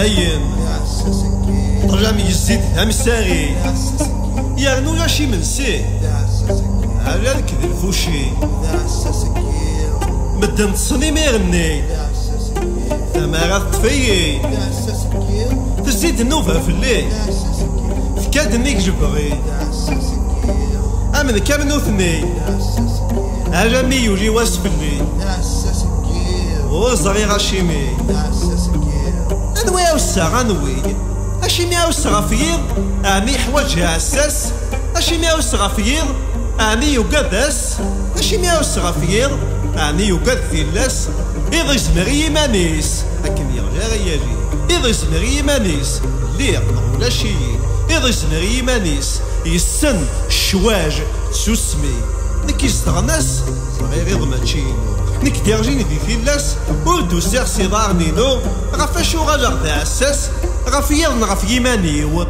هين رجع يزيد همساغي يغنو ياشي منسي على الكذب فوشي مدن تصني ميغني ثما غطفيي تزيد النوفا في الليل فكاد انيك جبغي امن كامل وثني على مي يولي واسفلي وصغي غاشيمي انوي اوسا غنوي اشيمي اوسا غفير امي حواج عساس اشيمي اوسا غفير امي يقدس اشيمي اوسا غفير امي يقد ثلاس إذا يزمري مانيس لكن يغلى غيالي إذا يزمري مانيس ليق ولا شي إذا يزمري مانيس يسن الشواج سوسمي نك يستغنس صغير يضمتشينو نك ديرجيني دي فيلاس وردو سير صدار نينو غفاشو غاجر ذا عساس غف يضن غف يمانيو